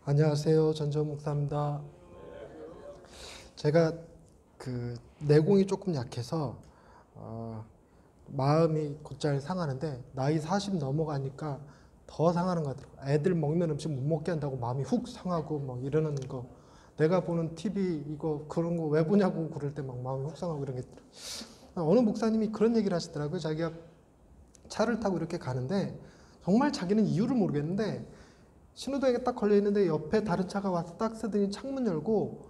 안녕하세요. 전재원 목사입니다. 제가 내공이 조금 약해서 마음이 곧잘 상하는데 나이 40 넘어가니까 더 상하는 것 같더라고요. 애들 먹는 음식 못 먹게 한다고 마음이 훅 상하고 막 이러는 거. 내가 보는 TV 이거 그런 거 왜 보냐고 그럴 때 막 마음이 훅 상하고 이런 게 있더라고요. 어느 목사님이 그런 얘기를 하시더라고요. 자기가 차를 타고 이렇게 가는데 정말 자기는 이유를 모르겠는데 신호등에 딱 걸려 있는데 옆에 다른 차가 와서 딱 쓰더니 창문 열고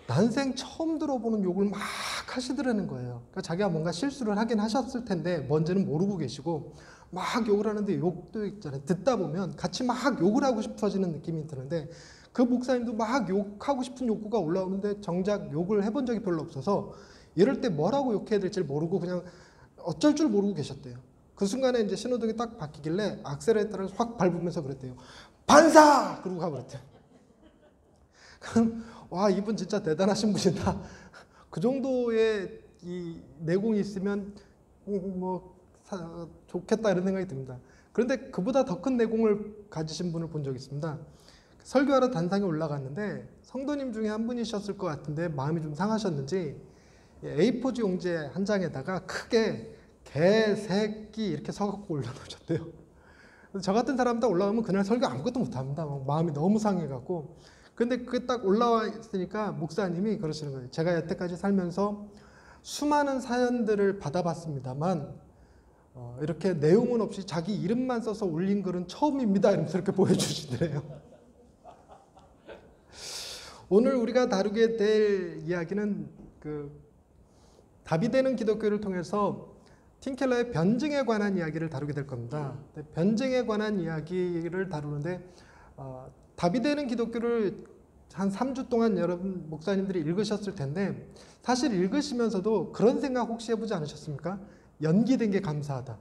난생 처음 들어보는 욕을 막 하시더라는 거예요. 그러니까 자기가 뭔가 실수를 하긴 하셨을 텐데 뭔지는 모르고 계시고 막 욕을 하는데 욕도 있잖아요. 듣다 보면 같이 막 욕을 하고 싶어지는 느낌이 드는데 그 목사님도 막 욕하고 싶은 욕구가 올라오는데 정작 욕을 해본 적이 별로 없어서 이럴 때 뭐라고 욕해야 될지 모르고 그냥 어쩔 줄 모르고 계셨대요. 그 순간에 이제 신호등이 딱 바뀌길래 악셀레이터를 확 밟으면서 그랬대요. 반사! 그러고 가버렸대요. 그럼 와, 이분 진짜 대단하신 분이다. 그 정도의 이 내공이 있으면 좋겠다 이런 생각이 듭니다. 그런데 그보다 더 큰 내공을 가지신 분을 본 적이 있습니다. 설교하러 단상에 올라갔는데 성도님 중에 한 분이셨을 것 같은데 마음이 좀 상하셨는지 A4지 용지 한 장에다가 크게 개, 새끼 이렇게 써갖고 올려놓으셨대요. 저 같은 사람 다 올라오면 그날 설교 아무것도 못합니다. 마음이 너무 상해갖고. 근데 그게 딱 올라와 있으니까 목사님이 그러시는 거예요. 제가 여태까지 살면서 수많은 사연들을 받아봤습니다만 이렇게 내용은 없이 자기 이름만 써서 올린 글은 처음입니다. 이러면서 이렇게 보여주시더래요. 오늘 우리가 다루게 될 이야기는 답이 되는 기독교를 통해서 팀 켈러의 변증에 관한 이야기를 다루게 될 겁니다. 변증에 관한 이야기를 다루는데 답이 되는 기독교를 한 3주 동안 여러분 목사님들이 읽으셨을 텐데 사실 읽으시면서도 그런 생각 혹시 해보지 않으셨습니까? 연기된 게 감사하다.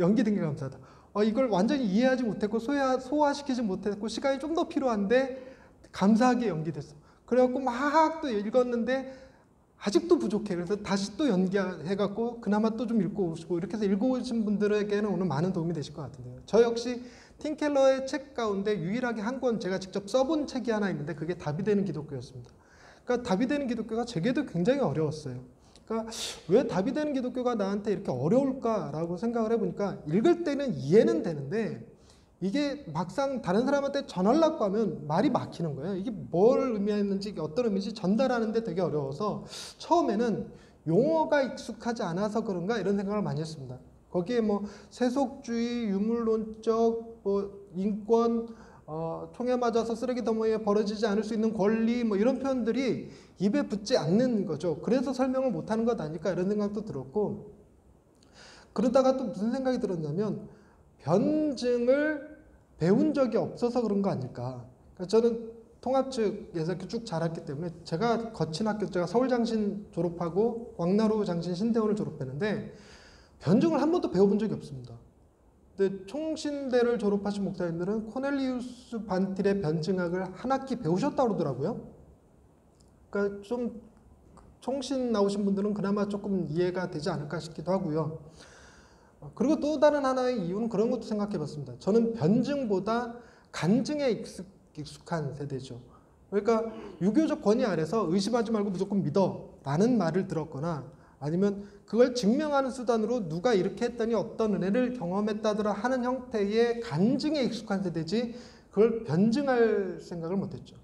연기된 게 감사하다. 이걸 완전히 이해하지 못했고 소화시키지 못했고 시간이 좀 더 필요한데 감사하게 연기됐어. 그래갖고 막 또 읽었는데 아직도 부족해. 그래서 다시 또 연기해갖고 그나마 또 좀 읽고 오시고 이렇게 해서 읽어오신 분들에게는 오늘 많은 도움이 되실 것 같은데요. 저 역시 팀 켈러의 책 가운데 유일하게 한 권 제가 직접 써본 책이 하나 있는데 그게 답이 되는 기독교였습니다. 그러니까 답이 되는 기독교가 제게도 굉장히 어려웠어요. 그러니까 왜 답이 되는 기독교가 나한테 이렇게 어려울까라고 생각을 해보니까 읽을 때는 이해는 되는데 이게 막상 다른 사람한테 전하려고 하면 말이 막히는 거예요. 이게 뭘 의미했는지 어떤 의미인지 전달하는데 되게 어려워서 처음에는 용어가 익숙하지 않아서 그런가 이런 생각을 많이 했습니다. 거기에 세속주의, 유물론적, 인권, 총에 맞아서 쓰레기 더미에 버려지지 않을 수 있는 권리 이런 표현들이 입에 붙지 않는 거죠. 그래서 설명을 못하는 것 아닐까 이런 생각도 들었고 그러다가 또 무슨 생각이 들었냐면 변증을 배운 적이 없어서 그런 거 아닐까. 그러니까 저는 통합 측에서 이렇게 쭉 자랐기 때문에 제가 거친 학교, 제가 서울장신 졸업하고 광나루 장신 신대원을 졸업했는데 변증을 한 번도 배워본 적이 없습니다. 근데 총신대를 졸업하신 목사님들은 코넬리우스 반틸의 변증학을 한 학기 배우셨다고 그러더라고요. 그러니까 좀 총신 나오신 분들은 그나마 조금 이해가 되지 않을까 싶기도 하고요. 그리고 또 다른 하나의 이유는 그런 것도 생각해 봤습니다. 저는 변증보다 간증에 익숙한 세대죠. 그러니까 유교적 권위 아래서 의심하지 말고 무조건 믿어 라는 말을 들었거나 아니면 그걸 증명하는 수단으로 누가 이렇게 했더니 어떤 은혜를 경험했다더라 하는 형태의 간증에 익숙한 세대지 그걸 변증할 생각을 못했죠.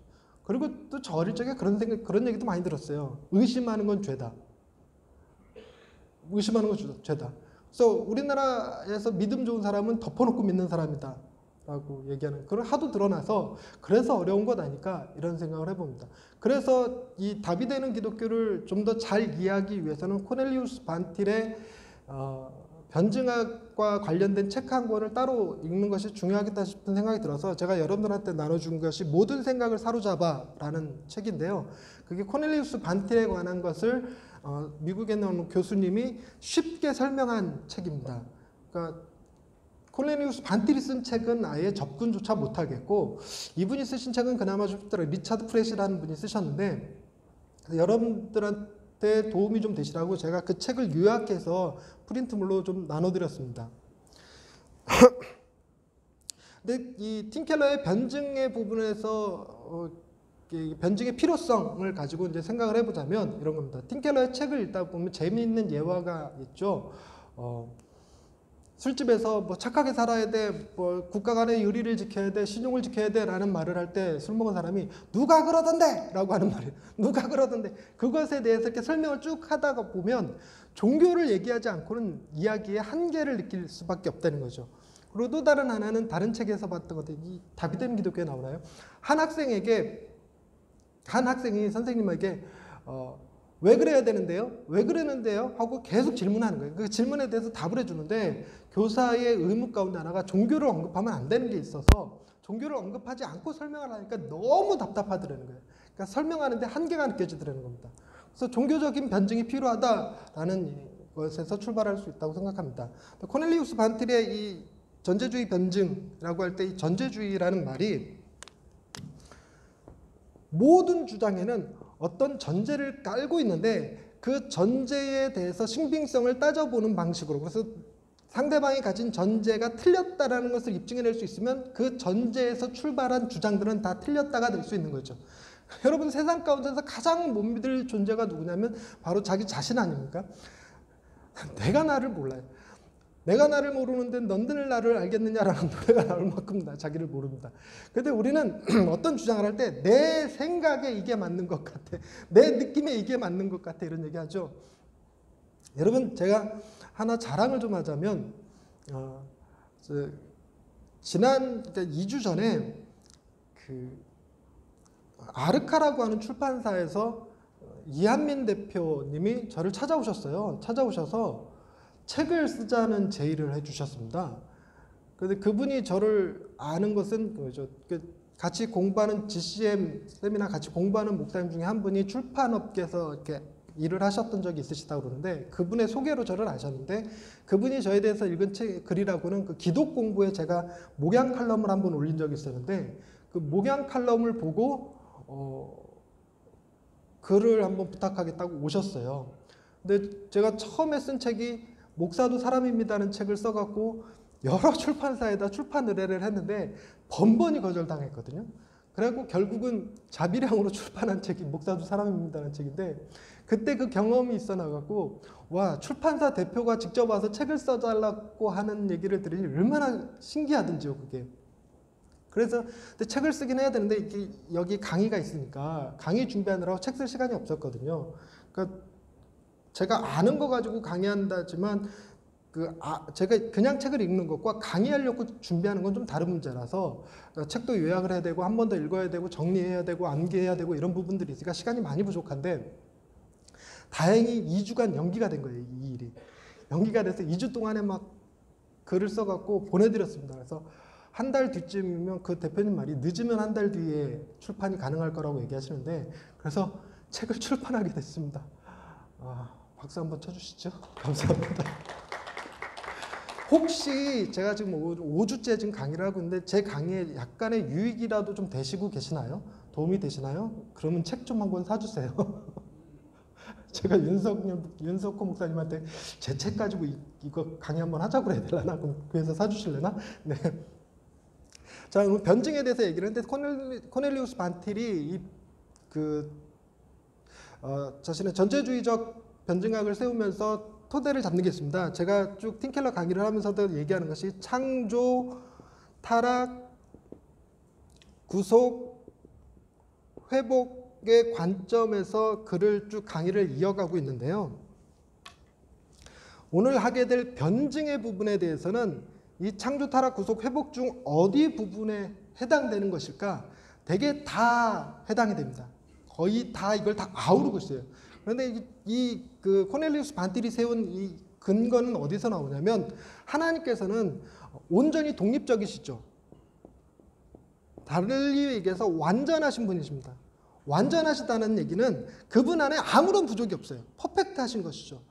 그리고 또 저 어릴 적에 그런 얘기도 많이 들었어요. 의심하는 건 죄다. 의심하는 건 죄다. 그래서 우리나라에서 믿음 좋은 사람은 덮어놓고 믿는 사람이다 라고 얘기하는 그걸 하도 드러나서 그래서 어려운 것 아닐까 이런 생각을 해봅니다. 그래서 이 답이 되는 기독교를 좀 더 잘 이해하기 위해서는 코넬리우스 반틸의 변증학과 관련된 책 한 권을 따로 읽는 것이 중요하겠다 싶은 생각이 들어서 제가 여러분들한테 나눠준 것이 모든 생각을 사로잡아 라는 책인데요. 그게 코넬리우스 반틸에 관한 것을 미국에 있는 교수님이 쉽게 설명한 책입니다. 그러니까 코넬리우스 반틸이 쓴 책은 아예 접근조차 못하겠고 이분이 쓰신 책은 그나마 좀 쉽더라고요. 리차드 프렛이라는 분이 쓰셨는데 여러분들한테 도움이 좀 되시라고 제가 그 책을 요약해서 프린트물로 좀 나눠드렸습니다. 근데 이 팀 켈러의 변증의 부분에서 이 변증의 필요성을 가지고 이제 생각을 해보자면 이런 겁니다. 팀 켈러의 책을 읽다 보면 재미있는 예화가 있죠. 술집에서 뭐 착하게 살아야 돼, 뭐 국가 간의 의리를 지켜야 돼, 신용을 지켜야 돼라는 말을 할 때 술 먹은 사람이 누가 그러던데라고 하는 말이에요. 누가 그러던데. 그것에 대해서 이렇게 설명을 쭉 하다가 보면 종교를 얘기하지 않고는 이야기의 한계를 느낄 수밖에 없다는 거죠. 그리고 또 다른 하나는 다른 책에서 봤던 것들, 이 답이 되는 기독교에 나오나요? 한 학생이 선생님에게 왜 그래야 되는데요? 왜 그러는데요? 하고 계속 질문하는 거예요. 그 질문에 대해서 답을 해주는데 교사의 의무 가운데 하나가 종교를 언급하면 안 되는 게 있어서 종교를 언급하지 않고 설명을 하니까 너무 답답하더라는 거예요. 그러니까 설명하는데 한계가 느껴지더라는 겁니다. 그래서 종교적인 변증이 필요하다라는 것에서 출발할 수 있다고 생각합니다. 코넬리우스 반틀의 이 전제주의 변증이라고 할 때 이 전제주의라는 말이 모든 주장에는 어떤 전제를 깔고 있는데 그 전제에 대해서 신빙성을 따져보는 방식으로, 그래서 상대방이 가진 전제가 틀렸다라는 것을 입증해낼 수 있으면 그 전제에서 출발한 주장들은 다 틀렸다가 될 수 있는 거죠. 여러분, 세상 가운데서 가장 못 믿을 존재가 누구냐면 바로 자기 자신 아닙니까? 내가 나를 몰라요. 내가 나를 모르는데 넌들 나를 알겠느냐라는 노래가 나올 만큼 자기를 모릅니다. 근데 우리는 어떤 주장을 할 때 내 생각에 이게 맞는 것 같아, 내 느낌에 이게 맞는 것 같아, 이런 얘기 하죠. 여러분, 제가 하나 자랑을 좀 하자면 지난 2주 전에 그 아르카라고 하는 출판사에서 이한민 대표님이 저를 찾아오셨어요. 찾아오셔서 책을 쓰자는 제의를 해주셨습니다. 그런데 그분이 저를 아는 것은 같이 공부하는 GCM 쌤이나 같이 공부하는 목사님 중에 한 분이 출판업계에서 이렇게 일을 하셨던 적이 있으시다고 그러는데 그분의 소개로 저를 아셨는데, 그분이 저에 대해서 읽은 글이라고는 그 기독 공부에 제가 목양 칼럼을 한번 올린 적이 있었는데 그 목양 칼럼을 보고 글을 한번 부탁하겠다고 오셨어요. 근데 제가 처음에 쓴 책이 목사도 사람입니다는 책을 써갖고 여러 출판사에다 출판 의뢰를 했는데 번번이 거절당했거든요. 그래갖고 결국은 자비량으로 출판한 책이 목사도 사람입니다는 책인데, 그때 그 경험이 있어 나갖고 와, 출판사 대표가 직접 와서 책을 써달라고 하는 얘기를 들으니 얼마나 신기하든지요, 그게. 그래서 근데 책을 쓰긴 해야 되는데 이게 여기 강의가 있으니까 강의 준비하느라고 책 쓸 시간이 없었거든요. 그러니까 제가 아는 거 가지고 강의한다지만 제가 그냥 책을 읽는 것과 강의하려고 준비하는 건 좀 다른 문제라서 책도 요약을 해야 되고 한 번 더 읽어야 되고 정리해야 되고 암기해야 되고 이런 부분들이 있으니까 시간이 많이 부족한데, 다행히 2주간 연기가 된 거예요. 이 일이 연기가 돼서 2주 동안에 막 글을 써갖고 보내드렸습니다. 그래서 한 달 뒤쯤이면 그 대표님 말이 늦으면 한 달 뒤에 출판이 가능할 거라고 얘기하시는데, 그래서 책을 출판하게 됐습니다. 박수 한번 쳐주시죠. 감사합니다. 혹시 제가 지금 5주째 지금 강의를 하고 있는데 제 강의에 약간의 유익이라도 좀 되시고 계시나요? 도움이 되시나요? 그러면 책 좀 한 권 사주세요. 제가 윤석호 목사님한테 제 책 가지고 이거 강의 한번 하자고 그래야 되려나? 그래서 사주실래나? 네. 자, 그럼 변증에 대해서 얘기를 했는데 코넬리우스 반틸이 자신의 전제주의적 변증학을 세우면서 토대를 잡는 게 있습니다. 제가 쭉 팀 켈러 강의를 하면서도 얘기하는 것이 창조, 타락, 구속, 회복의 관점에서 글을 쭉 강의를 이어가고 있는데요. 오늘 하게 될 변증의 부분에 대해서는 이 창조, 타락, 구속, 회복 중 어디 부분에 해당되는 것일까? 대개 다 해당이 됩니다. 거의 다 이걸 다 아우르고 있어요. 그런데 그 코넬리우스 반틸이 세운 이 근거는 어디서 나오냐면, 하나님께서는 온전히 독립적이시죠. 달리 얘기해서 완전하신 분이십니다. 완전하시다는 얘기는 그분 안에 아무런 부족이 없어요. 퍼펙트하신 것이죠.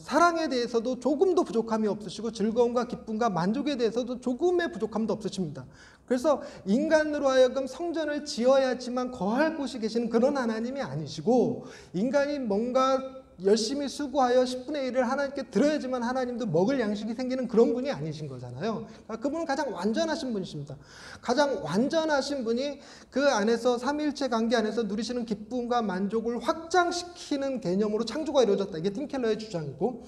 사랑에 대해서도 조금도 부족함이 없으시고 즐거움과 기쁨과 만족에 대해서도 조금의 부족함도 없으십니다. 그래서 인간으로 하여금 성전을 지어야지만 거할 곳이 계시는 그런 하나님이 아니시고, 인간이 뭔가 열심히 수고하여 10분의 1을 하나님께 드려야지만 하나님도 먹을 양식이 생기는 그런 분이 아니신 거잖아요. 그러니까 그분은 가장 완전하신 분이십니다. 가장 완전하신 분이 그 안에서 삼위일체 관계 안에서 누리시는 기쁨과 만족을 확장시키는 개념으로 창조가 이루어졌다. 이게 팀 켈러의 주장이고,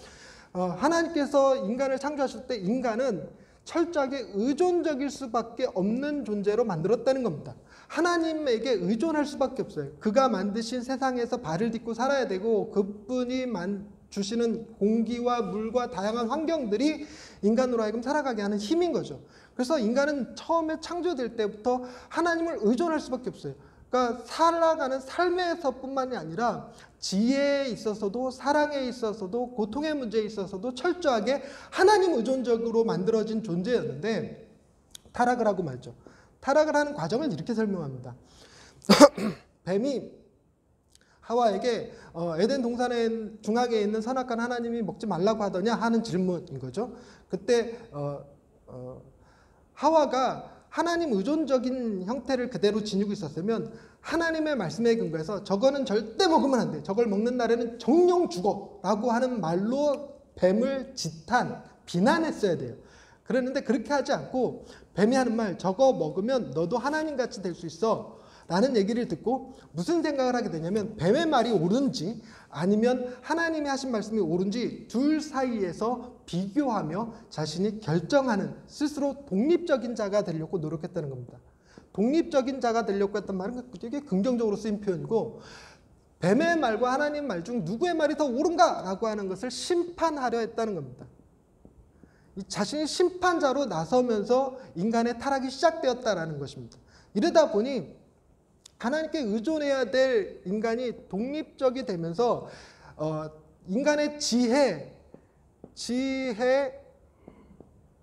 하나님께서 인간을 창조하실 때 인간은 철저하게 의존적일 수밖에 없는 존재로 만들었다는 겁니다. 하나님에게 의존할 수밖에 없어요. 그가 만드신 세상에서 발을 딛고 살아야 되고, 그분이 주시는 공기와 물과 다양한 환경들이 인간으로 하여금 살아가게 하는 힘인 거죠. 그래서 인간은 처음에 창조될 때부터 하나님을 의존할 수밖에 없어요. 그러니까 살아가는 삶에서뿐만이 아니라 지혜에 있어서도, 사랑에 있어서도, 고통의 문제에 있어서도 철저하게 하나님 의존적으로 만들어진 존재였는데 타락을 하고 말죠. 타락을 하는 과정을 이렇게 설명합니다. 뱀이 하와에게 에덴 동산의 중앙에 있는 선악과는 하나님이 먹지 말라고 하더냐 하는 질문인 거죠. 그때 하와가 하나님 의존적인 형태를 그대로 지니고 있었으면 하나님의 말씀에 근거해서 저거는 절대 먹으면 안 돼, 저걸 먹는 날에는 정령 죽어 라고 하는 말로 뱀을 비난했어야 돼요. 그랬는데 그렇게 하지 않고 뱀이 하는 말, 저거 먹으면 너도 하나님같이 될 수 있어 라는 얘기를 듣고 무슨 생각을 하게 되냐면, 뱀의 말이 옳은지 아니면 하나님이 하신 말씀이 옳은지 둘 사이에서 비교하며 자신이 결정하는, 스스로 독립적인 자가 되려고 노력했다는 겁니다. 독립적인 자가 되려고 했던 말은 되게 긍정적으로 쓰인 표현이고, 뱀의 말과 하나님 말 중 누구의 말이 더 옳은가 라고 하는 것을 심판하려 했다는 겁니다. 자신이 심판자로 나서면서 인간의 타락이 시작되었다라는 것입니다. 이러다 보니 하나님께 의존해야 될 인간이 독립적이 되면서 인간의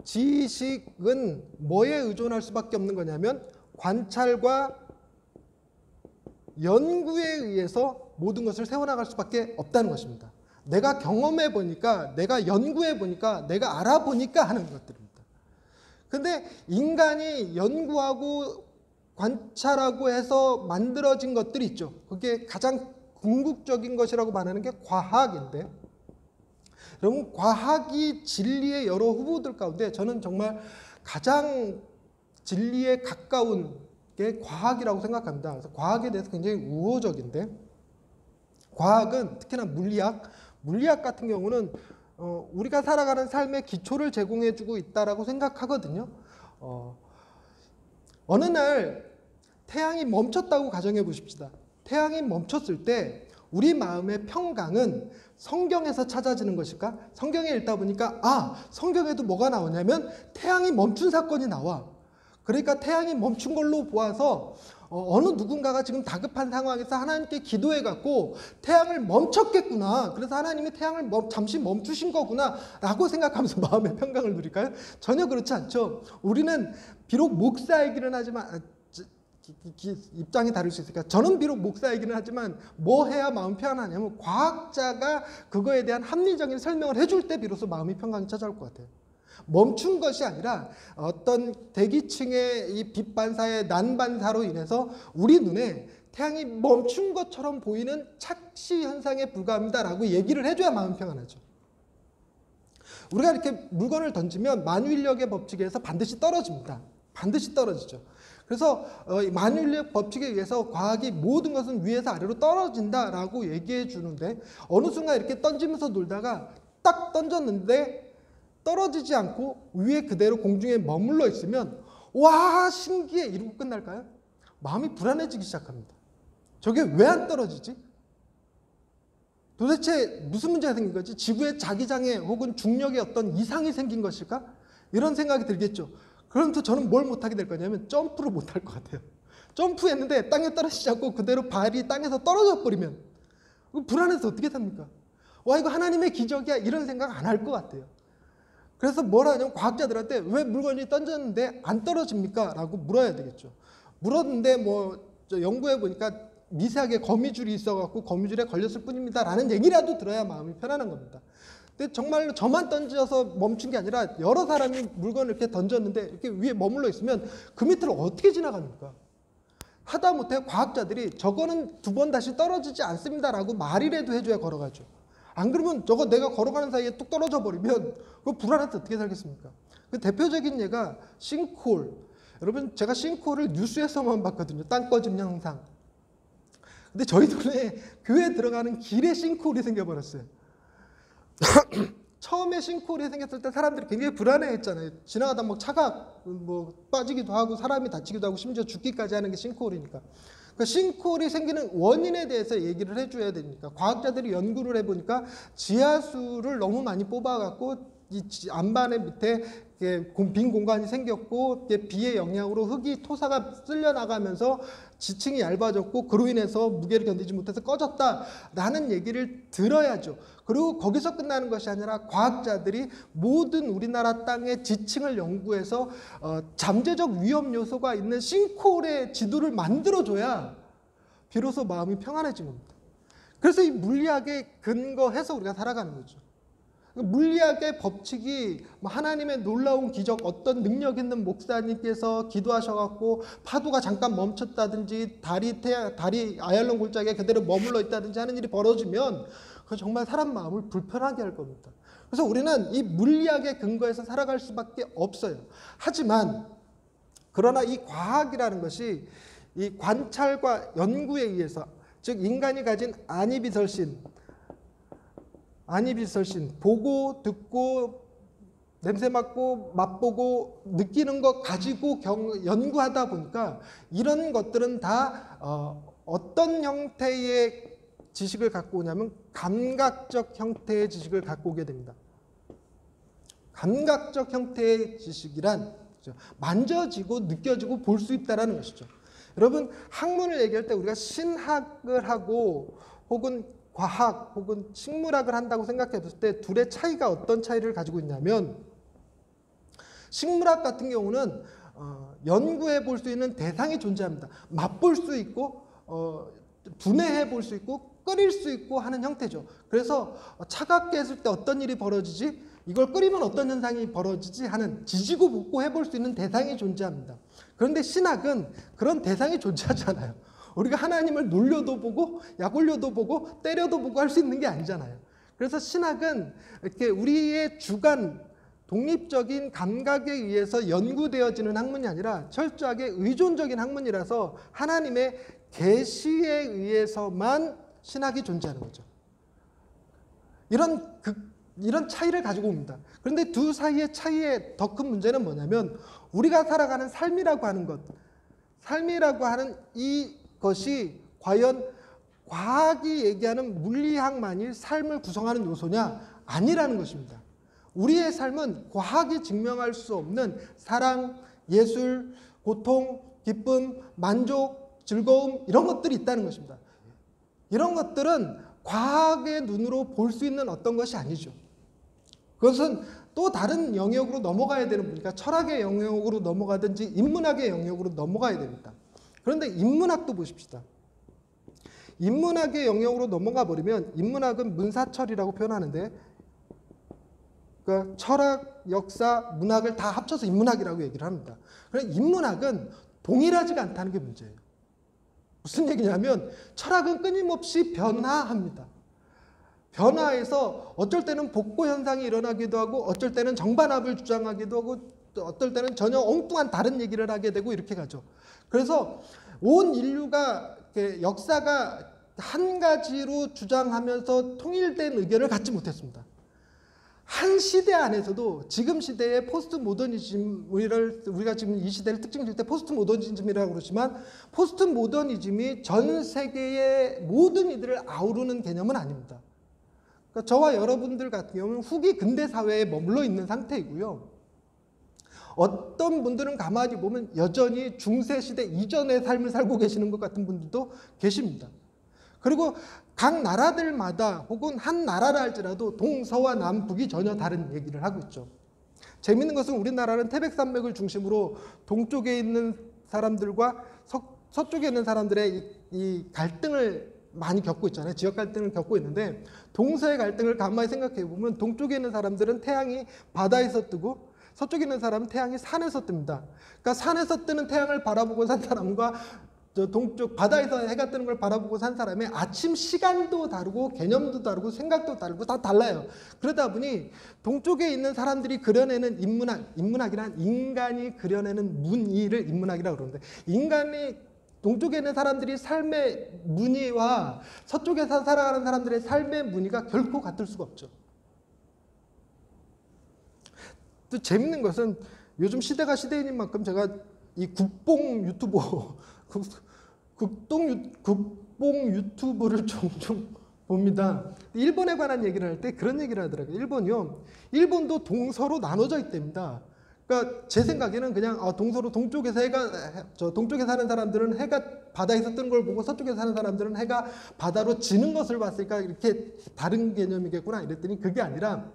지식은 뭐에 의존할 수밖에 없는 거냐면 관찰과 연구에 의해서 모든 것을 세워나갈 수밖에 없다는 것입니다. 내가 경험해 보니까, 내가 연구해 보니까, 내가 알아보니까 하는 것들입니다. 근데 인간이 연구하고 관찰하고 해서 만들어진 것들이 있죠. 그게 가장 궁극적인 것이라고 말하는 게 과학인데, 여러분, 과학이 진리의 여러 후보들 가운데 저는 정말 가장 진리에 가까운 게 과학이라고 생각합니다. 그래서 과학에 대해서 굉장히 우호적인데, 과학은 특히나 물리학 같은 경우는 우리가 살아가는 삶의 기초를 제공해주고 있다라고 생각하거든요. 어느 날 태양이 멈췄다고 가정해 보십시다. 태양이 멈췄을 때 우리 마음의 평강은 성경에서 찾아지는 것일까? 성경에 읽다 보니까 성경에도 뭐가 나오냐면 태양이 멈춘 사건이 나와. 그러니까 태양이 멈춘 걸로 보아서 어느 누군가가 지금 다급한 상황에서 하나님께 기도해 갖고 태양을 멈췄겠구나, 그래서 하나님이 태양을 잠시 멈추신 거구나 라고 생각하면서 마음의 평강을 누릴까요? 전혀 그렇지 않죠. 우리는 비록 목사이기는 하지만 입장이 다를 수 있으니까, 저는 비록 목사이기는 하지만 뭐 해야 마음 편하냐면 과학자가 그거에 대한 합리적인 설명을 해줄 때 비로소 마음이 평강이 찾아올 것 같아요. 멈춘 것이 아니라 어떤 대기층의 이 빛 반사의 난반사로 인해서 우리 눈에 태양이 멈춘 것처럼 보이는 착시 현상에 불과합니다라고 얘기를 해줘야 마음 평안하죠. 우리가 이렇게 물건을 던지면 만유인력의 법칙에 의해서 반드시 떨어집니다. 반드시 떨어지죠. 그래서 만유인력 법칙에 의해서 과학이 모든 것은 위에서 아래로 떨어진다라고 얘기해 주는데, 어느 순간 이렇게 던지면서 놀다가 딱 던졌는데 떨어지지 않고 위에 그대로 공중에 머물러 있으면 와 신기해 이러고 끝날까요? 마음이 불안해지기 시작합니다. 저게 왜 안 떨어지지? 도대체 무슨 문제가 생긴 거지? 지구의 자기장애 혹은 중력에 어떤 이상이 생긴 것일까? 이런 생각이 들겠죠. 그러면서 저는 뭘 못하게 될 거냐면 점프를 못할 것 같아요. 점프했는데 땅에 떨어지지 않고 그대로 발이 땅에서 떨어져 버리면 불안해서 어떻게 삽니까? 와 이거 하나님의 기적이야 이런 생각 안 할 것 같아요. 그래서 뭐라 하냐면 과학자들한테 왜 물건이 던졌는데 안 떨어집니까? 라고 물어야 되겠죠. 물었는데 연구해 보니까 미세하게 거미줄이 있어갖고 거미줄에 걸렸을 뿐입니다 라는 얘기라도 들어야 마음이 편안한 겁니다. 근데 정말로 저만 던져서 멈춘 게 아니라 여러 사람이 물건을 이렇게 던졌는데 이렇게 위에 머물러 있으면 그 밑을 어떻게 지나갑니까? 하다못해 과학자들이 저거는 두 번 다시 떨어지지 않습니다라고 말이라도 해줘야 걸어가죠. 안 그러면 저거 내가 걸어가는 사이에 뚝 떨어져 버리면 그거 불안해서 어떻게 살겠습니까? 그 대표적인 예가 싱크홀. 여러분 제가 싱크홀을 뉴스에서만 봤거든요. 땅 꺼짐 영상. 근데 저희 동네 교회 들어가는 길에 싱크홀이 생겨버렸어요. 처음에 싱크홀이 생겼을 때 사람들이 굉장히 불안해했잖아요. 지나가다 막 차가 뭐 빠지기도 하고 사람이 다치기도 하고 심지어 죽기까지 하는 게 싱크홀이니까. 그 싱크홀이 생기는 원인에 대해서 얘기를 해줘야 되니까 과학자들이 연구를 해보니까 지하수를 너무 많이 뽑아갖고 이 안반의 밑에 빈 공간이 생겼고 비의 영향으로 흙이 토사가 쓸려 나가면서 지층이 얇아졌고 그로 인해서 무게를 견디지 못해서 꺼졌다라는 얘기를 들어야죠. 그리고 거기서 끝나는 것이 아니라 과학자들이 모든 우리나라 땅의 지층을 연구해서 잠재적 위험 요소가 있는 싱크홀의 지도를 만들어줘야 비로소 마음이 평안해진 겁니다. 그래서 이 물리학에 근거해서 우리가 살아가는 거죠. 물리학의 법칙이 하나님의 놀라운 기적, 어떤 능력 있는 목사님께서 기도하셔갖고 파도가 잠깐 멈췄다든지 달이 아얄론 골짜기에 그대로 머물러 있다든지 하는 일이 벌어지면 그건 정말 사람 마음을 불편하게 할 겁니다. 그래서 우리는 이 물리학의 근거에서 살아갈 수밖에 없어요. 하지만 그러나 이 과학이라는 것이 이 관찰과 연구에 의해서, 즉 인간이 가진 안이비설신, 보고 듣고 냄새 맡고 맛보고 느끼는 것 가지고 연구하다 보니까 이런 것들은 다 어떤 형태의 지식을 갖고 오냐면 감각적 형태의 지식을 갖고 오게 됩니다. 감각적 형태의 지식이란 만져지고 느껴지고 볼 수 있다는 것이죠. 여러분 학문을 얘기할 때 우리가 신학을 하고 혹은 과학 혹은 식물학을 한다고 생각해 봤을 때 둘의 차이가 어떤 차이를 가지고 있냐면, 식물학 같은 경우는 연구해 볼 수 있는 대상이 존재합니다. 맛볼 수 있고 분해해 볼 수 있고 끓일 수 있고 하는 형태죠. 그래서 차갑게 했을 때 어떤 일이 벌어지지, 이걸 끓이면 어떤 현상이 벌어지지 하는 지지고 볶고 해볼 수 있는 대상이 존재합니다. 그런데 신학은 그런 대상이 존재하지 않아요. 우리가 하나님을 놀려도 보고 약올려도 보고 때려도 보고 할 수 있는 게 아니잖아요. 그래서 신학은 이렇게 우리의 주관, 독립적인 감각에 의해서 연구되어지는 학문이 아니라 철저하게 의존적인 학문이라서 하나님의 계시에 의해서만 신학이 존재하는 거죠. 이런 차이를 가지고 옵니다. 그런데 두 사이의 차이의 더 큰 문제는 뭐냐면 우리가 살아가는 삶이라고 하는 것, 삶이라고 하는 이것이 과연 과학이 얘기하는 물리학만이 삶을 구성하는 요소냐? 아니라는 것입니다. 우리의 삶은 과학이 증명할 수 없는 사랑, 예술, 고통, 기쁨, 만족, 즐거움 이런 것들이 있다는 것입니다. 이런 것들은 과학의 눈으로 볼 수 있는 어떤 것이 아니죠. 그것은 또 다른 영역으로 넘어가야 되는 거니까 철학의 영역으로 넘어가든지 인문학의 영역으로 넘어가야 됩니다. 그런데 인문학도 보십시다. 인문학의 영역으로 넘어가 버리면 인문학은 문사철이라고 표현하는데, 그러니까 철학, 역사, 문학을 다 합쳐서 인문학이라고 얘기를 합니다. 그런데 인문학은 동일하지가 않다는 게 문제예요. 무슨 얘기냐면 철학은 끊임없이 변화합니다. 변화해서 어쩔 때는 복고 현상이 일어나기도 하고 어쩔 때는 정반합을 주장하기도 하고 또 어떨 때는 전혀 엉뚱한 다른 얘기를 하게 되고 이렇게 가죠. 그래서 온 인류가 역사가 한 가지로 주장하면서 통일된 의견을 갖지 못했습니다. 한 시대 안에서도 지금 시대의 포스트 모더니즘을 우리가 지금 이 시대를 특징질 때 포스트 모더니즘이라고 그러지만 포스트 모더니즘이 전 세계의 모든 이들을 아우르는 개념은 아닙니다. 그러니까 저와 여러분들 같은 경우는 후기 근대 사회에 머물러 있는 상태이고요. 어떤 분들은 가만히 보면 여전히 중세시대 이전의 삶을 살고 계시는 것 같은 분들도 계십니다. 그리고 각 나라들마다 혹은 한 나라라 할지라도 동서와 남북이 전혀 다른 얘기를 하고 있죠. 재미있는 것은 우리나라는 태백산맥을 중심으로 동쪽에 있는 사람들과 서쪽에 있는 사람들의 이 갈등을 많이 겪고 있잖아요. 지역 갈등을 겪고 있는데 동서의 갈등을 가만히 생각해 보면 동쪽에 있는 사람들은 태양이 바다에서 뜨고 서쪽에 있는 사람은 태양이 산에서 뜹니다. 그러니까 산에서 뜨는 태양을 바라보고 산 사람과 저 동쪽 바다에서 해가 뜨는 걸 바라보고 산 사람의 아침 시간도 다르고 개념도 다르고 생각도 다르고 다 달라요. 그러다 보니 동쪽에 있는 사람들이 그려내는 인문학이란 인간이 그려내는 문의를 인문학이라고 그러는데, 인간이 동쪽에 있는 사람들이 삶의 문의와 서쪽에서 살아가는 사람들의 삶의 문의가 결코 같을 수가 없죠. 또 재밌는 것은 요즘 시대가 시대인 만큼 제가 이 국뽕 유튜버 국뽕 유튜브를 종종 봅니다. 일본에 관한 얘기를 할 때 그런 얘기를 하더라고요. 일본도 동서로 나눠져 있답니다. 그러니까 제 생각에는 그냥 동쪽에서 동쪽에 사는 사람들은 해가 바다에서 뜨는 걸 보고 서쪽에 사는 사람들은 해가 바다로 지는 것을 봤으니까 이렇게 다른 개념이겠구나 이랬더니 그게 아니라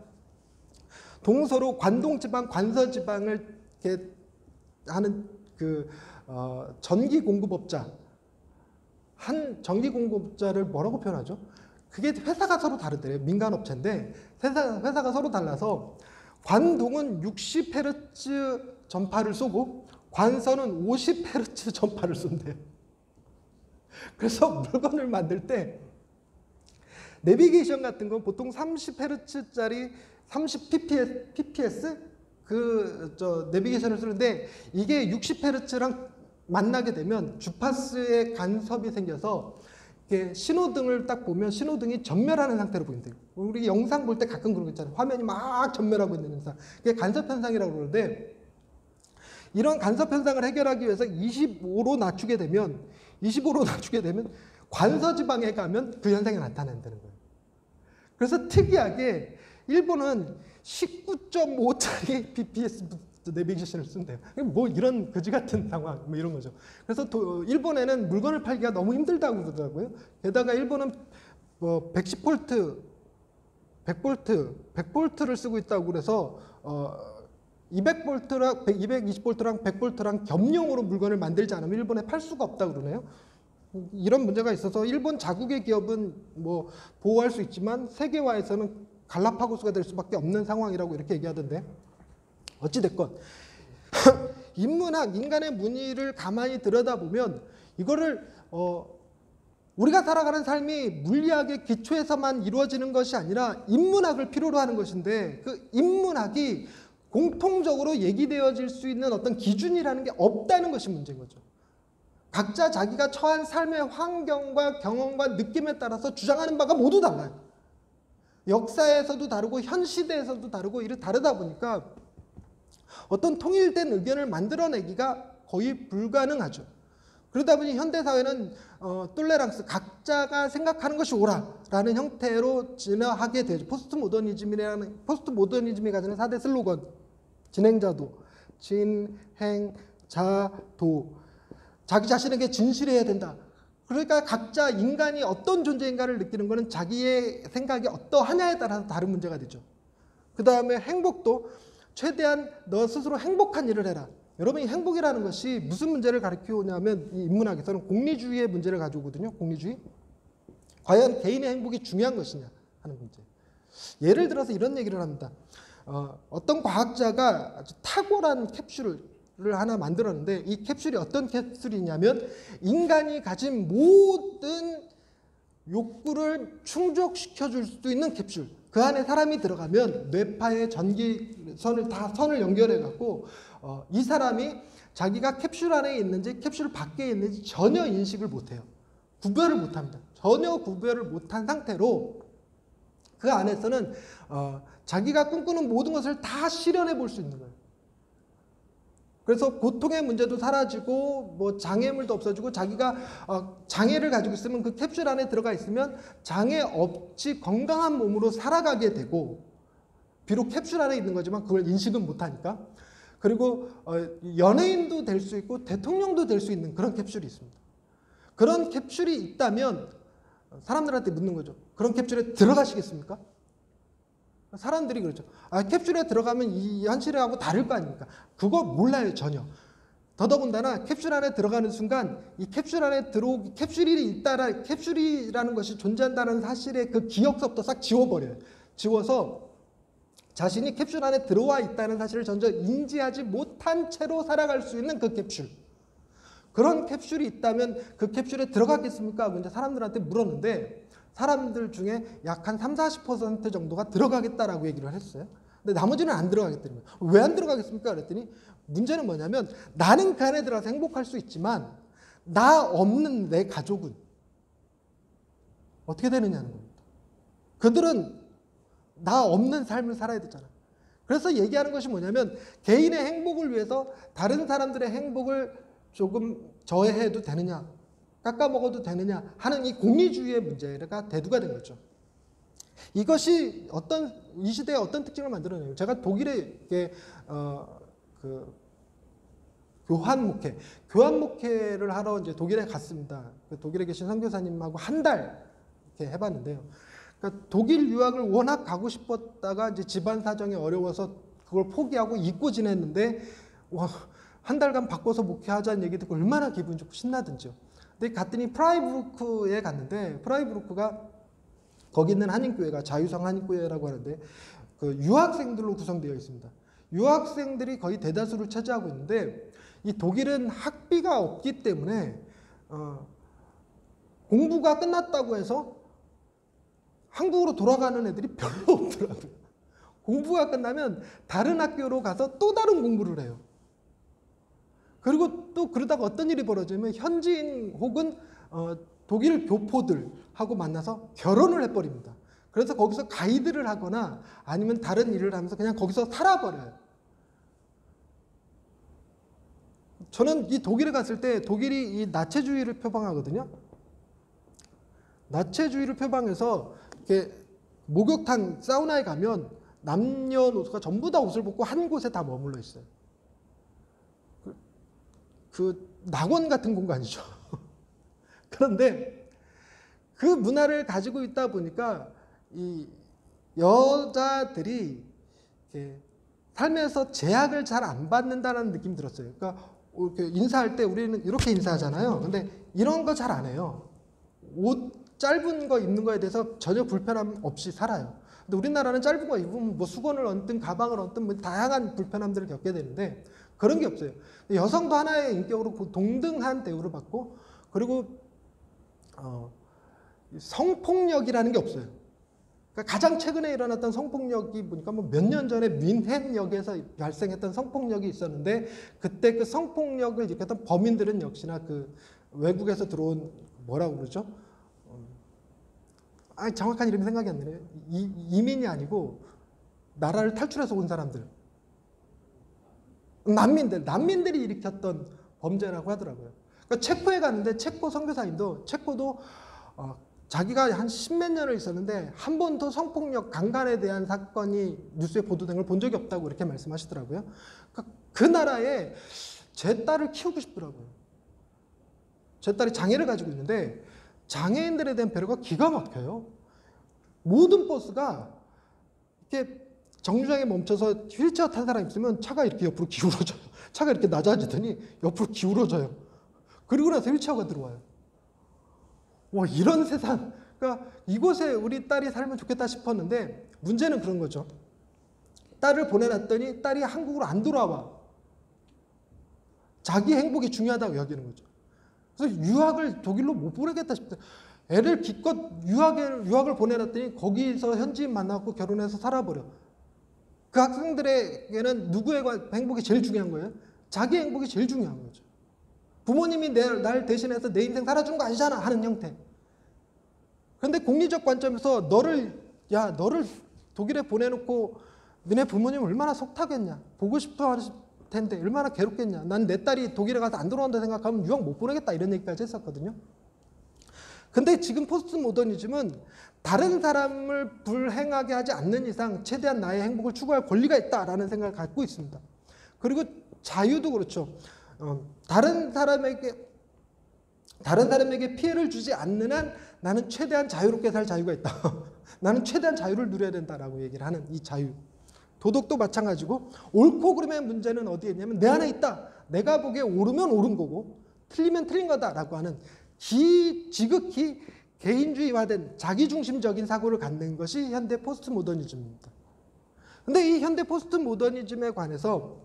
동서로 관동지방, 관서지방을 이렇게 하는 전기 공급업자, 한 전기 공급업자를 뭐라고 표현하죠? 그게 회사가 서로 다르대요. 민간업체인데 회사가 서로 달라서 관동은 60Hz 전파를 쏘고 관서는 50Hz 전파를 쏜대요. 그래서 물건을 만들 때 내비게이션 같은 건 보통 30Hz짜리 30pps 내비게이션을 쓰는데 이게 60Hz랑 만나게 되면 주파수의 간섭이 생겨서 이렇게 신호등을 딱 보면 신호등이 전멸하는 상태로 보인대요. 우리 영상 볼 때 가끔 그런 거 있잖아요. 화면이 막 전멸하고 있는 현상. 그게 간섭 현상이라고 그러는데, 이런 간섭 현상을 해결하기 위해서 25로 낮추게 되면 관서 지방에 가면 그 현상이 나타난다는 거예요. 그래서 특이하게 일본은 19.5짜리 bps 내비게이션을 쓴대요. 뭐 이런 그지 같은 상황, 뭐 이런 거죠. 그래서 일본에는 물건을 팔기가 너무 힘들다고 그러더라고요. 게다가 일본은 100V를 쓰고 있다고 그래서 200V랑 220V랑 100V랑 겸용으로 물건을 만들지 않으면 일본에 팔 수가 없다고 그러네요. 이런 문제가 있어서 일본 자국의 기업은 뭐 보호할 수 있지만 세계화에서는 갈라파고스가 될 수밖에 없는 상황이라고 이렇게 얘기하던데, 어찌됐건 인문학, 인간의 문의를 가만히 들여다보면 이거를 우리가 살아가는 삶이 물리학의 기초에서만 이루어지는 것이 아니라 인문학을 필요로 하는 것인데, 그 인문학이 공통적으로 얘기되어질 수 있는 어떤 기준이라는 게 없다는 것이 문제인 거죠. 각자 자기가 처한 삶의 환경과 경험과 느낌에 따라서 주장하는 바가 모두 달라요. 역사에서도 다르고 현 시대에서도 다르고 이렇게 다르다 보니까 어떤 통일된 의견을 만들어내기가 거의 불가능하죠. 그러다 보니 현대사회는 똘레랑스, 각자가 생각하는 것이 옳아라는 형태로 진화하게 되죠. 포스트모더니즘이 가지는 4대 슬로건, 진행자도, 진행자도, 자기 자신에게 진실해야 된다. 그러니까 각자 인간이 어떤 존재인가를 느끼는 것은 자기의 생각이 어떠하냐에 따라서 다른 문제가 되죠. 그 다음에 행복도 최대한 너 스스로 행복한 일을 해라. 여러분, 이 행복이라는 것이 무슨 문제를 가르치냐면 이 인문학에서는 공리주의의 문제를 가져오거든요. 공리주의. 과연 개인의 행복이 중요한 것이냐 하는 문제. 예를 들어서 이런 얘기를 합니다. 어떤 과학자가 아주 탁월한 캡슐을 하나 만들었는데, 이 캡슐이 어떤 캡슐이냐면 인간이 가진 모든 욕구를 충족시켜 줄 수 있는 캡슐. 그 안에 사람이 들어가면 뇌파에 선을 연결해 갖고 이 사람이 자기가 캡슐 안에 있는지 캡슐 밖에 있는지 전혀 인식을 못해요. 구별을 못합니다. 전혀 구별을 못한 상태로 그 안에서는 자기가 꿈꾸는 모든 것을 다 실현해 볼 수 있는 거예요. 그래서 고통의 문제도 사라지고 뭐 장애물도 없어지고, 자기가 장애를 가지고 있으면 그 캡슐 안에 들어가 있으면 장애 없이 건강한 몸으로 살아가게 되고, 비록 캡슐 안에 있는 거지만 그걸 인식은 못하니까. 그리고 연예인도 될 수 있고 대통령도 될 수 있는 그런 캡슐이 있습니다. 그런 캡슐이 있다면 사람들한테 묻는 거죠. 그런 캡슐에 들어가시겠습니까? 사람들이 그렇죠. 캡슐에 들어가면 이 현실하고 다를 거 아닙니까? 그거 몰라요, 전혀. 더더군다나 캡슐 안에 들어가는 순간 이 캡슐 안에 캡슐이라는 것이 존재한다는 사실의 그 기억서부터 싹 지워버려요. 지워서 자신이 캡슐 안에 들어와 있다는 사실을 전혀 인지하지 못한 채로 살아갈 수 있는 그 캡슐. 그런 캡슐이 있다면 그 캡슐에 들어가겠습니까? 하고 이제 사람들한테 물었는데 사람들 중에 약 한 30-40% 정도가 들어가겠다라고 얘기를 했어요. 근데 나머지는 안 들어가겠다는 거예요. 왜 안 들어가겠습니까? 그랬더니 문제는 뭐냐면 나는 그 안에 들어가서 행복할 수 있지만 나 없는 내 가족은 어떻게 되느냐는 겁니다. 그들은 나 없는 삶을 살아야 되잖아. 그래서 얘기하는 것이 뭐냐면 개인의 행복을 위해서 다른 사람들의 행복을 조금 저해해도 되느냐, 깎아먹어도 되느냐 하는 이 공리주의의 문제가 대두가 된 거죠. 이것이 이 시대에 어떤 특징을 만들어내요. 제가 독일에 교환 목회를 하러 이제 독일에 갔습니다. 독일에 계신 선교사님하고 한 달 이렇게 해봤는데요. 그러니까 독일 유학을 워낙 가고 싶었다가 이제 집안 사정이 어려워서 그걸 포기하고 잊고 지냈는데 한 달간 바꿔서 목회하자는 얘기 듣고 얼마나 기분 좋고 신나든지요. 근데 갔더니 프라이부르크에 갔는데 프라이부르크가 거기 있는 한인교회가 자유성 한인교회라고 하는데 그 유학생들로 구성되어 있습니다. 유학생들이 거의 대다수를 차지하고 있는데 이 독일은 학비가 없기 때문에 공부가 끝났다고 해서 한국으로 돌아가는 애들이 별로 없더라고요. 공부가 끝나면 다른 학교로 가서 또 다른 공부를 해요. 그리고 또 그러다가 어떤 일이 벌어지면 현지인 혹은 독일 교포들하고 만나서 결혼을 해버립니다. 그래서 거기서 가이드를 하거나 아니면 다른 일을 하면서 그냥 거기서 살아버려요. 저는 이 독일에 갔을 때 독일이 이 나체주의를 표방하거든요. 나체주의를 표방해서 이렇게 목욕탕, 사우나에 가면 남녀노소가 전부 다 옷을 벗고 한 곳에 다 머물러 있어요. 그 낙원 같은 공간이죠. 그런데 그 문화를 가지고 있다 보니까 이 여자들이 삶에서 제약을 잘 안 받는다는 느낌이 들었어요. 그러니까 이렇게 인사할 때 우리는 이렇게 인사하잖아요. 근데 이런 거 잘 안 해요. 옷 짧은 거 입는 거에 대해서 전혀 불편함 없이 살아요. 근데 우리나라는 짧은 거 입으면 뭐 수건을 얹든 가방을 얹든 뭐 다양한 불편함들을 겪게 되는데 그런 게 없어요. 여성도 하나의 인격으로 동등한 대우를 받고 그리고 성폭력이라는 게 없어요. 그러니까 가장 최근에 일어났던 성폭력이 보니까 뭐 몇 년 전에 뮌헨역에서 발생했던 성폭력이 있었는데 그때 그 성폭력을 일으켰던 범인들은 역시나 그 외국에서 들어온 뭐라고 그러죠? 정확한 이름이 생각이 안 나네요. 이민이 아니고 나라를 탈출해서 온 사람들. 난민들이 일으켰던 범죄라고 하더라고요. 그러니까 체코에 갔는데 체코 선교사님도 체코도 자기가 한 10몇 년을 있었는데 한 번도 성폭력, 강간에 대한 사건이 뉴스에 보도된 걸 본 적이 없다고 이렇게 말씀하시더라고요. 그러니까 그 나라에 제 딸을 키우고 싶더라고요. 제 딸이 장애를 가지고 있는데 장애인들에 대한 배려가 기가 막혀요. 모든 버스가 이렇게 정류장에 멈춰서 휠체어 탄 사람이 있으면 차가 이렇게 옆으로 기울어져요. 차가 이렇게 낮아지더니 옆으로 기울어져요. 그리고 나서 휠체어가 들어와요. 와, 이런 세상. 그러니까 이곳에 우리 딸이 살면 좋겠다 싶었는데 문제는 그런 거죠. 딸을 보내놨더니 딸이 한국으로 안 돌아와. 자기 행복이 중요하다고 여기는 거죠. 그래서 유학을 독일로 못 보내겠다 싶다. 애를 기껏 유학을 보내놨더니 거기서 현지인 만나고 결혼해서 살아버려. 그 학생들에게는 누구의 행복이 제일 중요한 거예요? 자기 행복이 제일 중요한 거죠. 부모님이 날 대신해서 내 인생 살아준 거 아니잖아 하는 형태. 그런데 공리적 관점에서 너를 독일에 보내놓고 너네 부모님 얼마나 속타겠냐. 보고 싶어 할 텐데 얼마나 괴롭겠냐. 난 내 딸이 독일에 가서 안 돌아온다 생각하면 유학 못 보내겠다 이런 얘기까지 했었거든요. 근데 지금 포스트 모더니즘은 다른 사람을 불행하게 하지 않는 이상 최대한 나의 행복을 추구할 권리가 있다라는 생각을 갖고 있습니다. 그리고 자유도 그렇죠. 다른 사람에게 피해를 주지 않는 한 나는 최대한 자유롭게 살 자유가 있다. 나는 최대한 자유를 누려야 된다라고 얘기를 하는 이 자유. 도덕도 마찬가지고 옳고 그름의 문제는 어디에 있냐면 내 안에 있다. 내가 보기에 옳으면 옳은 거고 틀리면 틀린 거다라고 하는 지극히 개인주의화된 자기중심적인 사고를 갖는 것이 현대 포스트 모더니즘입니다. 근데 이 현대 포스트 모더니즘에 관해서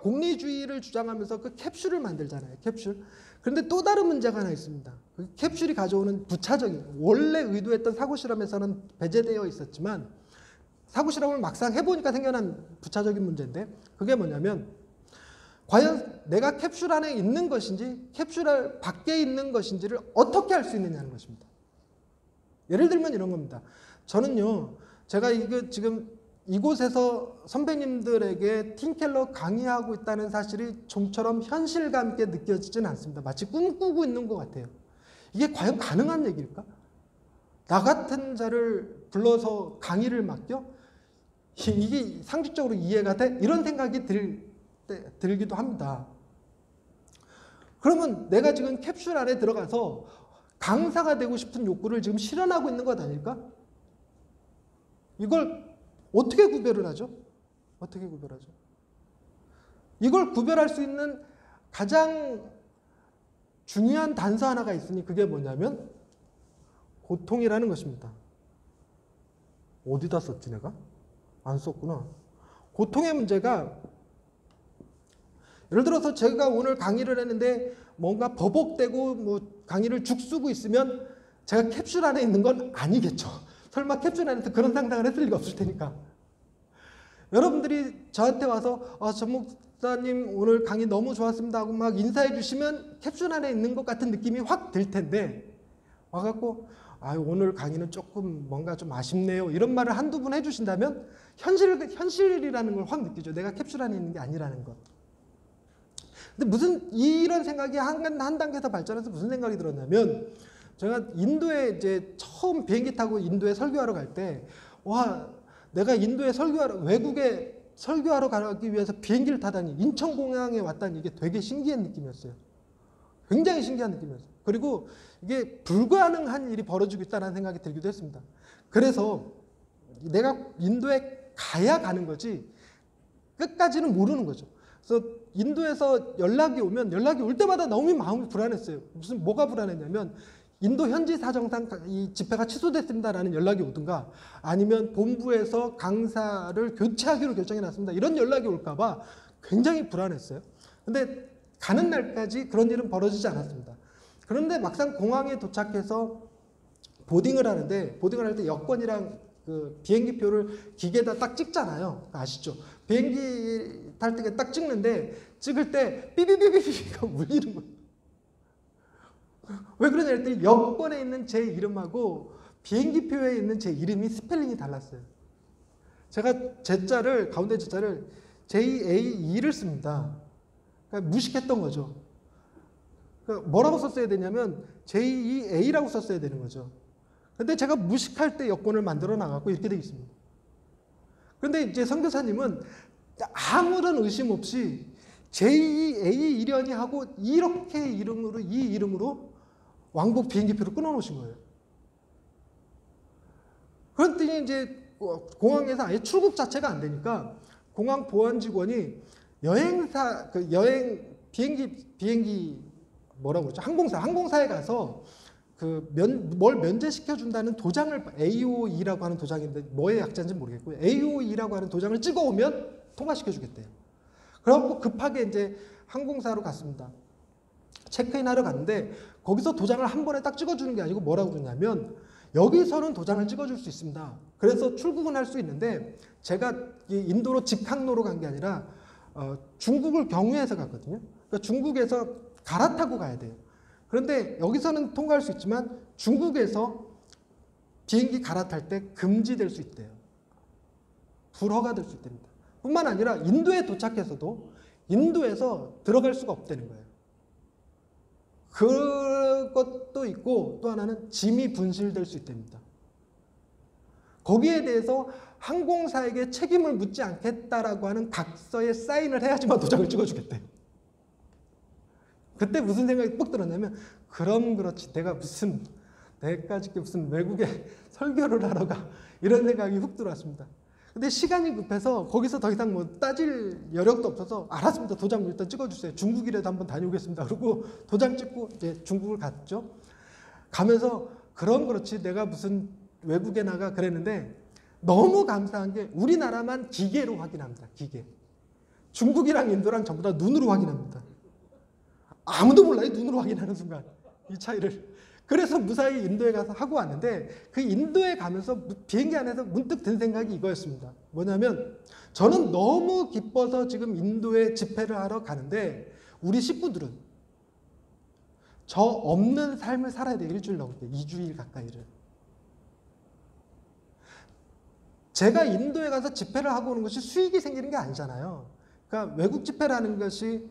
공리주의를 주장하면서 그 캡슐을 만들잖아요. 캡슐. 그런데 또 다른 문제가 하나 있습니다. 그 캡슐이 가져오는 부차적인, 원래 의도했던 사고실험에서는 배제되어 있었지만 사고실험을 막상 해보니까 생겨난 부차적인 문제인데, 그게 뭐냐면 과연 내가 캡슐 안에 있는 것인지 캡슐 밖에 있는 것인지를 어떻게 알 수 있느냐는 것입니다. 예를 들면 이런 겁니다. 저는요, 제가 이거 지금 이곳에서 선배님들에게 틴켈러 강의하고 있다는 사실이 좀처럼 현실감 있게 느껴지진 않습니다. 마치 꿈꾸고 있는 것 같아요. 이게 과연 가능한 얘기일까? 나 같은 자를 불러서 강의를 맡겨? 이게 상식적으로 이해가 돼? 이런 생각이 들기도 합니다. 그러면 내가 지금 캡슐 안에 들어가서 강사가 되고 싶은 욕구를 지금 실현하고 있는 것 아닐까? 이걸 어떻게 구별을 하죠? 어떻게 구별하죠? 이걸 구별할 수 있는 가장 중요한 단서 하나가 있으니 그게 뭐냐면 고통이라는 것입니다. 어디다 썼지 내가? 안 썼구나. 고통의 문제가, 예를 들어서 제가 오늘 강의를 했는데 뭔가 버벅대고 뭐 강의를 죽쓰고 있으면 제가 캡슐 안에 있는 건 아니겠죠. 설마 캡슐 안에서 그런 상상을 했을 리가 없을 테니까. 여러분들이 저한테 와서 전 목사님 오늘 강의 너무 좋았습니다 하고 막 인사해 주시면 캡슐 안에 있는 것 같은 느낌이 확 들 텐데, 와갖고 오늘 강의는 조금 뭔가 좀 아쉽네요 이런 말을 한두 번 해주신다면 현실이라는 걸 확 느끼죠. 내가 캡슐 안에 있는 게 아니라는 것. 근데 무슨 이런 생각이 한 단계 더 발전해서 무슨 생각이 들었냐면, 제가 인도에 이제 처음 비행기 타고 인도에 설교하러 갈 때, 내가 인도에 외국에 설교하러 가기 위해서 비행기를 타다니, 인천공항에 왔다니 이게 되게 신기한 느낌이었어요. 굉장히 신기한 느낌이었어요. 그리고 이게 불가능한 일이 벌어지고 있다는 생각이 들기도 했습니다. 그래서 내가 인도에 가야 가는 거지 끝까지는 모르는 거죠. 그래서 인도에서 연락이 오면 연락이 올 때마다 너무 마음이 불안했어요. 뭐가 불안했냐면 인도 현지 사정상 이 집회가 취소됐습니다라는 연락이 오든가, 아니면 본부에서 강사를 교체하기로 결정이 났습니다 이런 연락이 올까 봐 굉장히 불안했어요. 근데 가는 날까지 그런 일은 벌어지지 않았습니다. 그런데 막상 공항에 도착해서 보딩을 하는데, 보딩을 할 때 여권이랑 그 비행기표를 기계에다 딱 찍잖아요. 아시죠? 비행기 탈 때 딱 찍는데, 찍을 때 삐비비비비가 울리는 거예요. 왜 그러냐 했더니 여권에 있는 제 이름하고 비행기표에 있는 제 이름이 스펠링이 달랐어요. 제가 제자를, 가운데 제자를 JAE를 씁니다. 그러니까 무식했던 거죠. 그러니까 뭐라고 썼어야 되냐면 JEA라고 썼어야 되는 거죠. 근데 제가 무식할 때 여권을 만들어 나가고 이렇게 되어 있습니다. 그런데 이제 선교사님은 아무런 의심 없이 JEA 이련이 하고 이렇게 이 이름으로 왕복 비행기표를 끊어놓으신 거예요. 그랬더니 이제 공항에서 아예 출국 자체가 안 되니까 공항 보안 직원이 여행사, 비행기 뭐라고 그러죠? 항공사에 가서 뭘 면제시켜 준다는 도장을, AOE라고 하는 도장인데 뭐의 약자인지 모르겠고요. AOE라고 하는 도장을 찍어 오면 통과시켜 주겠대요. 그래갖고 급하게 이제 항공사로 갔습니다. 체크인 하러 갔는데 거기서 도장을 한 번에 딱 찍어주는 게 아니고 뭐라고 그러냐면, 여기서는 도장을 찍어줄 수 있습니다. 그래서 출국은 할 수 있는데, 제가 인도로 직항로로 간 게 아니라 중국을 경유해서 갔거든요. 그러니까 중국에서 갈아타고 가야 돼요. 그런데 여기서는 통과할 수 있지만 중국에서 비행기 갈아탈 때 금지될 수 있대요. 불허가 될 수 있답니다. 뿐만 아니라 인도에 도착해서도 인도에서 들어갈 수가 없다는 거예요. 그것도 있고, 또 하나는 짐이 분실될 수 있답니다. 거기에 대해서 항공사에게 책임을 묻지 않겠다라고 하는 각서에 사인을 해야지만 도장을 찍어주겠대요. 그때 무슨 생각이 뻑 들었냐면, 그럼 그렇지, 내까지 무슨 외국에 설교를 하러 가, 이런 생각이 훅 들어왔습니다. 근데 시간이 급해서 거기서 더 이상 뭐 따질 여력도 없어서, 알았습니다, 도장 일단 찍어주세요, 중국이라도 한번 다녀오겠습니다. 그리고 도장 찍고 이제 중국을 갔죠. 가면서 그럼 그렇지, 내가 무슨 외국에 나가 그랬는데, 너무 감사한 게 우리나라만 기계로 확인합니다. 기계. 중국이랑 인도랑 전부 다 눈으로 확인합니다. 아무도 몰라요. 눈으로 확인하는 순간 이 차이를. 그래서 무사히 인도에 가서 하고 왔는데 그 인도에 가면서 비행기 안에서 문득 든 생각이 이거였습니다. 뭐냐면 저는 너무 기뻐서 지금 인도에 집회를 하러 가는데 우리 식구들은 저 없는 삶을 살아야 돼. 일주일 넘게 2주일 가까이를. 제가 인도에 가서 집회를 하고 오는 것이 수익이 생기는 게 아니잖아요. 그러니까 외국 집회라는 것이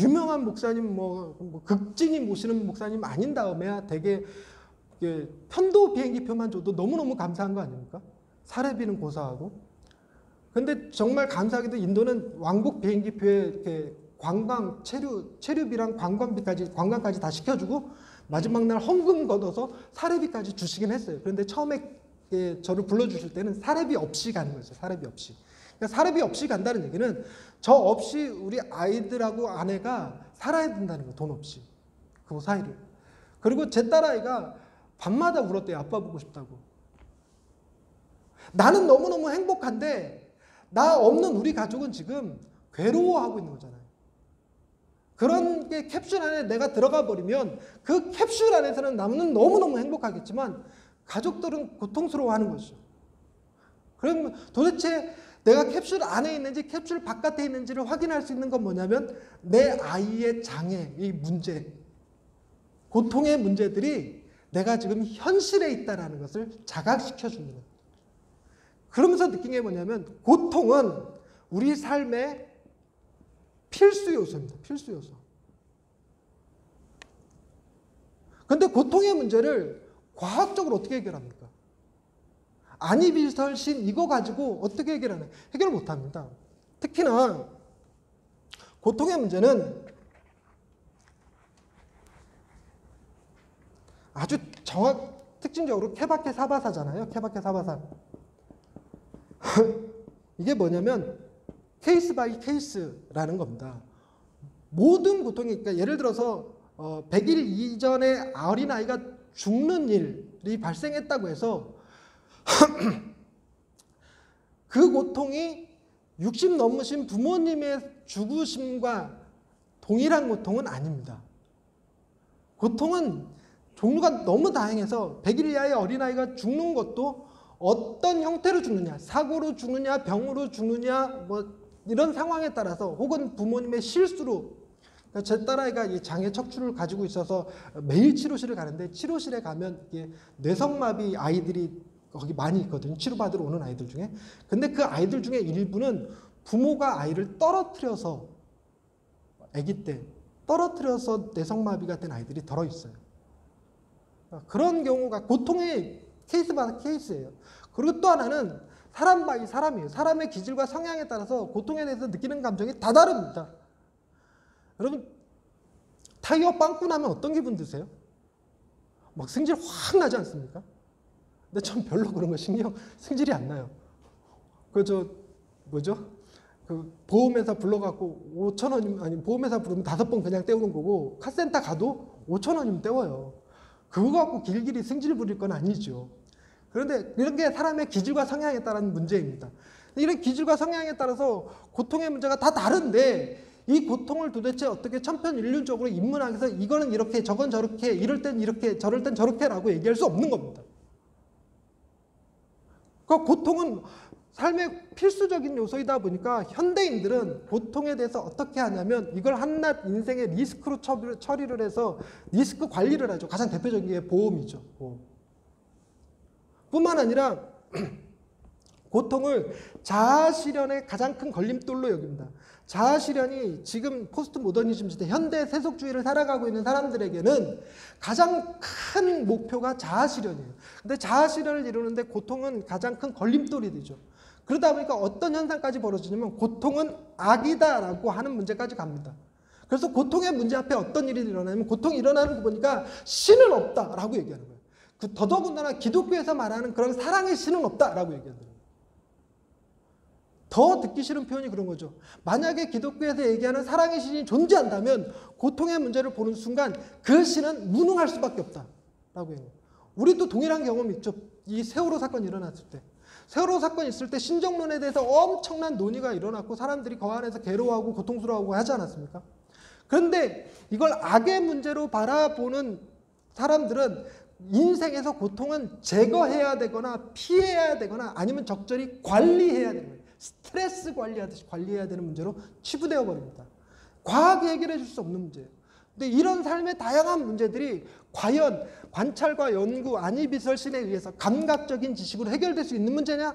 유명한 목사님, 극진히 모시는 목사님 아닌 다음에야 되게 편도 비행기표만 줘도 너무너무 감사한 거 아닙니까? 사례비는 고사하고. 근데 정말 감사하게도 인도는 왕복 비행기표에 이렇게 관광, 체류비랑 관광까지 다 시켜주고 마지막 날 헌금 걷어서 사례비까지 주시긴 했어요. 그런데 처음에 저를 불러주실 때는 사례비 없이 가는 거죠. 사례비 없이. 그러니까 사례비 없이 간다는 얘기는 저 없이 우리 아이들하고 아내가 살아야 된다는 거예요. 돈 없이. 그 사이를. 그리고 제 딸아이가 밤마다 울었대요. 아빠 보고 싶다고. 나는 너무너무 행복한데 나 없는 우리 가족은 지금 괴로워하고 있는 거잖아요. 그런 게 캡슐 안에 내가 들어가 버리면 그 캡슐 안에서는 나는 너무너무 행복하겠지만 가족들은 고통스러워하는 거죠. 그러면 도대체 내가 캡슐 안에 있는지 캡슐 바깥에 있는지를 확인할 수 있는 건 뭐냐면 내 아이의 장애, 이 문제, 고통의 문제들이 내가 지금 현실에 있다는 것을 자각시켜주는 거예요. 그러면서 느낀 게 뭐냐면 고통은 우리 삶의 필수 요소입니다. 필수 요소. 그런데 고통의 문제를 과학적으로 어떻게 해결합니까? 아니비설신 이거 가지고 어떻게 해결하나? 해결 못합니다. 특히나 고통의 문제는 아주 특징적으로 케바케 사바사잖아요. 케바케 사바사. 이게 뭐냐면 케이스 바이 케이스라는 겁니다. 모든 고통이, 그러니까 예를 들어서 100일 이전에 어린아이가 죽는 일이 발생했다고 해서 그 고통이 60 넘으신 부모님의 죽으심과 동일한 고통은 아닙니다. 고통은 종류가 너무 다양해서 100일 이하의 어린아이가 죽는 것도 어떤 형태로 죽느냐, 사고로 죽느냐, 병으로 죽느냐, 이런 상황에 따라서 혹은 부모님의 실수로. 제 딸아이가 이 장애 척추를 가지고 있어서 매일 치료실을 가는데 치료실에 가면 뇌성마비 아이들이 거기 많이 있거든요. 치료받으러 오는 아이들 중에. 근데 그 아이들 중에 일부는 부모가 아이를 떨어뜨려서 아기 때 떨어뜨려서 뇌성마비가 된 아이들이 들어 있어요. 그런 경우가 고통의 케이스마다 케이스예요. 그리고 또 하나는 사람 바이 사람이에요. 사람의 기질과 성향에 따라서 고통에 대해서 느끼는 감정이 다 다릅니다. 여러분, 타이어 빵꾸 나면 어떤 기분 드세요? 막 승질 확 나지 않습니까? 근데 전 별로 그런 거 승질이 안 나요. 그 보험회사 불러갖고 5,000원이면, 아니, 보험회사 부르면 5번 그냥 떼우는 거고, 카센터 가도 5,000원이면 떼워요. 그거 갖고 길길이 승질 부릴 건 아니죠. 그런데 이런 게 사람의 기질과 성향에 따른 문제입니다. 이런 기질과 성향에 따라서 고통의 문제가 다 다른데 이 고통을 도대체 어떻게 천편일률적으로 인문학에서 이거는 이렇게 저건 저렇게 이럴 땐 이렇게 저럴 땐 저렇게 라고 얘기할 수 없는 겁니다. 그 고통은 삶의 필수적인 요소이다 보니까 현대인들은 고통에 대해서 어떻게 하냐면 이걸 한낱 인생의 리스크로 처리를 해서 리스크 관리를 하죠. 가장 대표적인 게 보험이죠. 뿐만 아니라 고통을 자아실현의 가장 큰 걸림돌로 여깁니다. 자아실현이 지금 포스트 모더니즘 시대 현대 세속주의를 살아가고 있는 사람들에게는 가장 큰 목표가 자아실현이에요. 근데 자아실현을 이루는데 고통은 가장 큰 걸림돌이 되죠. 그러다 보니까 어떤 현상까지 벌어지냐면 고통은 악이다라고 하는 문제까지 갑니다. 그래서 고통의 문제 앞에 어떤 일이 일어나면 고통이 일어나는 거 보니까 신은 없다라고 얘기하는 거예요. 더더군다나 기독교에서 말하는 그런 사랑의 신은 없다라고 얘기하는 거예요. 더 듣기 싫은 표현이 그런 거죠. 만약에 기독교에서 얘기하는 사랑의 신이 존재한다면 고통의 문제를 보는 순간 그 신은 무능할 수밖에 없다라고 해요. 우리도 동일한 경험이 있죠. 이 세월호 사건이 일어났을 때. 세월호 사건이 있을 때 신정론에 대해서 엄청난 논의가 일어났고 사람들이 그 안에서 괴로워하고 고통스러워하고 하지 않았습니까? 그런데 이걸 악의 문제로 바라보는 사람들은 인생에서 고통은 제거해야 되거나 피해야 되거나 아니면 적절히 관리해야 되는 거예요. 스트레스 관리하듯이 관리해야 되는 문제로 치부되어 버립니다. 과학이 해결해 줄 수 없는 문제예요. 근데 이런 삶의 다양한 문제들이 과연 관찰과 연구, 안이비설신에 의해서 감각적인 지식으로 해결될 수 있는 문제냐?